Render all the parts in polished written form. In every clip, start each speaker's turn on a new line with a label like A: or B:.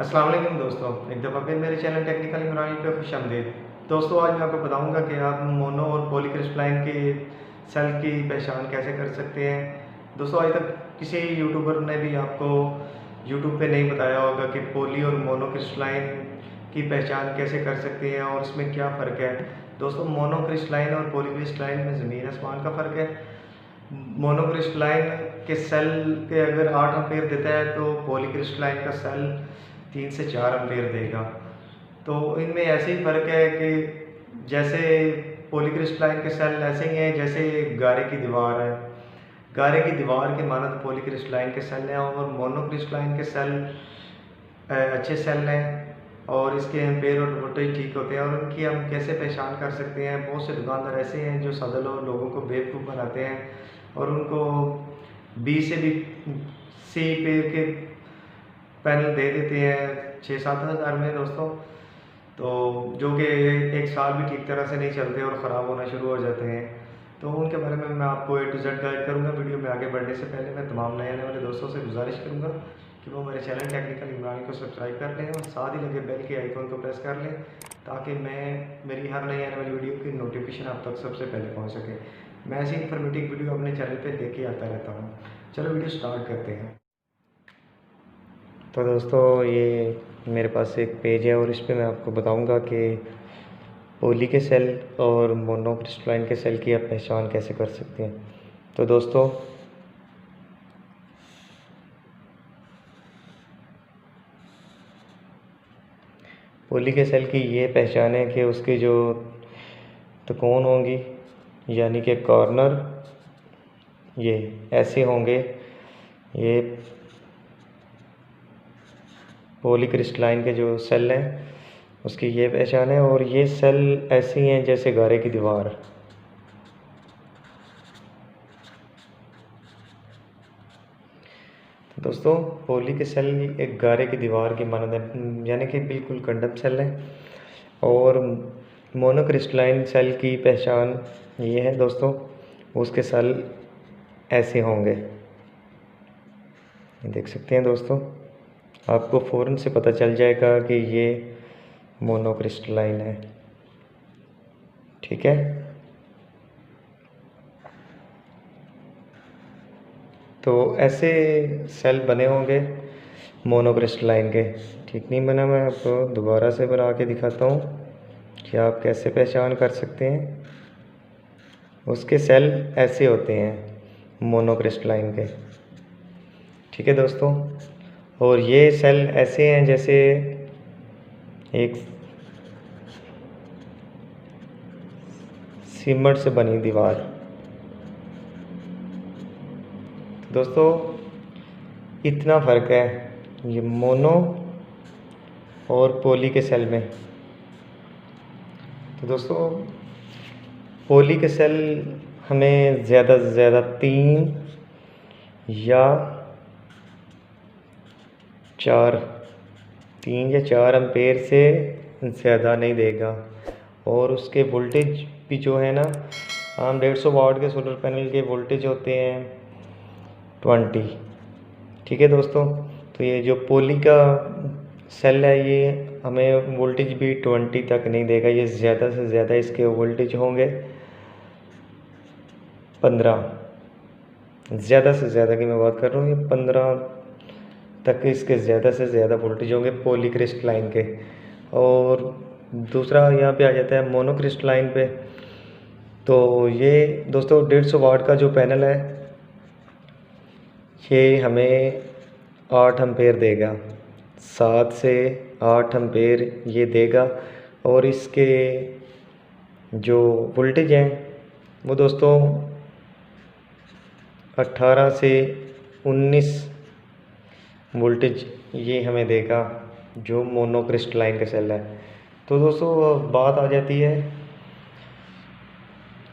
A: अस्सलाम वालेकुम दोस्तों, एक दफ़ा फिर मेरे चैनल टेक्निकल इमरान पे खुशामदीद। दोस्तों आज मैं आपको बताऊंगा कि आप मोनो और पॉलीक्रिस्टलाइन के सेल की पहचान कैसे कर सकते हैं। दोस्तों आज तक किसी यूट्यूबर ने भी आपको यूट्यूब पे नहीं बताया होगा कि पॉली और मोनो क्रिस्टलाइन की पहचान कैसे कर सकते हैं और इसमें क्या फ़र्क है। दोस्तों मोनो क्रिस्टलाइन और पॉलीक्रिस्टलाइन में ज़मीन आसमान का फ़र्क है। मोनोक्रिस्टलाइन के सेल पे अगर 8 एम्पेयर देता है तो पॉलीक्रिस्टलाइन का सेल 3 से 4 एम्पेयर देगा। तो इनमें ऐसे ही फ़र्क है कि जैसे पॉलीक्रिस्टलाइन के सेल ऐसे ही हैं जैसे गारे की दीवार है। गारे की दीवार के मानद पॉलीक्रिस्टलाइन के सेल हैं और मोनोक्रिस्टलाइन के सेल अच्छे सेल हैं और इसके एम्पेयर और वोल्टेज ठीक होते हैं। और उनकी हम कैसे पहचान कर सकते हैं। बहुत से दुकानदार ऐसे हैं जो सादा लोगों को बेवकूफ़ बनाते हैं और उनको बी से भी सी पे के पैनल दे देते हैं 6-7 हज़ार में दोस्तों। तो जो कि एक साल भी ठीक तरह से नहीं चलते और ख़राब होना शुरू हो जाते हैं। तो उनके बारे में मैं आपको A to Z गाइड करूँगा। वीडियो में आगे बढ़ने से पहले मैं तमाम नए आने वाले दोस्तों से गुजारिश करूँगा कि वो मेरे चैनल टेक्निकल इमरान को सब्सक्राइब कर लें और साथ ही लगे बेल के आइकन को प्रेस कर लें ताकि मेरी हर नई आने वाली वीडियो की नोटिफिकेशन आप तक सबसे पहले पहुँच सके। मैं ऐसी इन्फॉर्मेटिव वीडियो अपने चैनल पर देख के आता रहता हूँ। चलो वीडियो स्टार्ट करते हैं। तो दोस्तों ये मेरे पास एक पेज है और इस पे मैं आपको बताऊंगा कि पॉली के सेल और मोनोक्रिस्टलाइन के सेल की आप पहचान कैसे कर सकते हैं। तो दोस्तों पॉली के सेल की ये पहचान है कि उसकी जो त्रिकोण होंगी यानी कि कॉर्नर ये ऐसे होंगे। ये पॉलीक्रिस्टलाइन के जो सेल हैं उसकी ये पहचान है और ये सेल ऐसे ही हैं जैसे गारे की दीवार। तो दोस्तों पॉली के सेल एक गारे की दीवार की मानद है यानी कि बिल्कुल कंडम सेल है। और मोनोक्रिस्टलाइन सेल की पहचान ये है दोस्तों, उसके सेल ऐसे होंगे। देख सकते हैं दोस्तों, आपको फ़ौरन से पता चल जाएगा कि ये मोनोक्रिस्टलाइन है। ठीक है, तो ऐसे सेल बने होंगे मोनोक्रिस्टलाइन के। ठीक नहीं बना, मैं आपको दोबारा से बना के दिखाता हूँ कि आप कैसे पहचान कर सकते हैं। उसके सेल ऐसे होते हैं मोनोक्रिस्टलाइन के। ठीक है दोस्तों, और ये सेल ऐसे हैं जैसे एक सीमेंट से बनी दीवार। तो दोस्तों इतना फ़र्क है ये मोनो और पॉली के सेल में। तो दोस्तों पॉली के सेल हमें ज़्यादा से ज़्यादा 3 या 4 एम्पेयर से ज़्यादा नहीं देगा। और उसके वोल्टेज भी जो है ना, हम 150 वाट के सोलर पैनल के वोल्टेज होते हैं 20। ठीक है दोस्तों, तो ये जो पॉली का सेल है ये हमें वोल्टेज भी 20 तक नहीं देगा। ये ज़्यादा से ज़्यादा इसके वोल्टेज होंगे 15। ज़्यादा से ज़्यादा की मैं बात कर रहा हूँ, ये 15 तक इसके ज़्यादा से ज़्यादा वोल्टेज होंगे पॉलीक्रिस्टलाइन के। और दूसरा यहाँ पे आ जाता है मोनोक्रिस्टलाइन पे। तो ये दोस्तों 150 वाट का जो पैनल है ये हमें 8 एम्पेयर देगा, 7 से 8 एम्पेयर ये देगा। और इसके जो वोल्टेज हैं वो दोस्तों 18 से 19 वोल्टेज ये हमें देगा जो मोनोक्रिस्टलाइन का सेल है। तो दोस्तों बात आ जाती है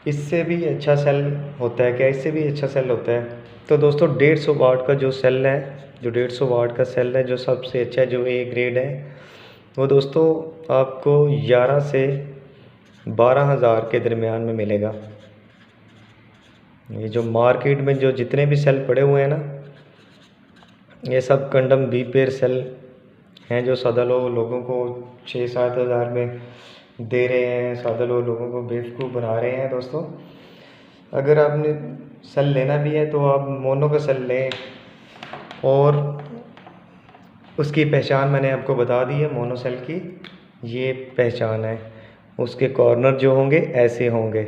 A: इससे भी अच्छा सेल होता है क्या, इससे भी अच्छा सेल होता है। तो दोस्तों 150 वाट का जो सेल है, जो 150 वाट का सेल है, जो सबसे अच्छा जो A ग्रेड है, वो दोस्तों आपको 11 से 12,000 के दरमियान में मिलेगा। ये जो मार्केट में जो जितने भी सेल पड़े हुए हैं ना, ये सब कंडम B पेयर सेल हैं जो सादा लोगों को 6-7 हज़ार में दे रहे हैं, सादा लोगों को बेवकूफ़ बना रहे हैं। दोस्तों अगर आपने सेल लेना भी है तो आप मोनो का सेल लें, और उसकी पहचान मैंने आपको बता दी है। मोनो सेल की ये पहचान है, उसके कॉर्नर जो होंगे ऐसे होंगे,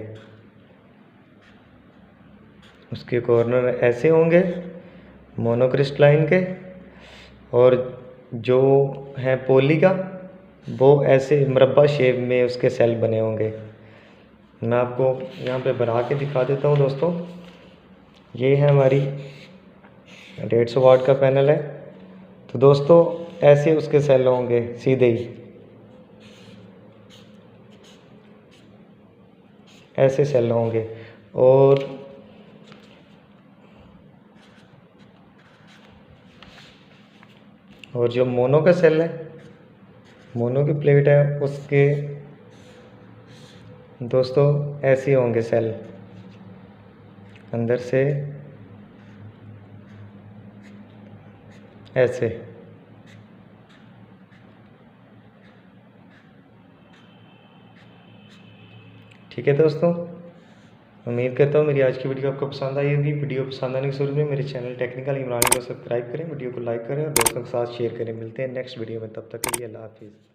A: उसके कॉर्नर ऐसे होंगे मोनोक्रिस्टलाइन के, और जो है पॉली का वो ऐसे मुरब्बा शेप में उसके सेल बने होंगे। मैं आपको यहाँ पे बना के दिखा देता हूँ। दोस्तों ये है हमारी 150 वाट का पैनल है। तो दोस्तों ऐसे उसके सेल होंगे सीधे ही, ऐसे सेल होंगे। और जो मोनो का सेल है, मोनो की प्लेट है, उसके दोस्तों ऐसे होंगे सेल, अंदर से ऐसे। ठीक है दोस्तों, उम्मीद करता हूँ मेरी आज की वीडियो आपको पसंद आई होगी। वीडियो पसंद आने के सूरत में मेरे चैनल टेक्निकल इमरान को सब्सक्राइब करें, वीडियो को लाइक करें और दोस्तों के साथ शेयर करें। मिलते हैं नेक्स्ट वीडियो में, तब तक के लिए अल्लाह हाफिज़।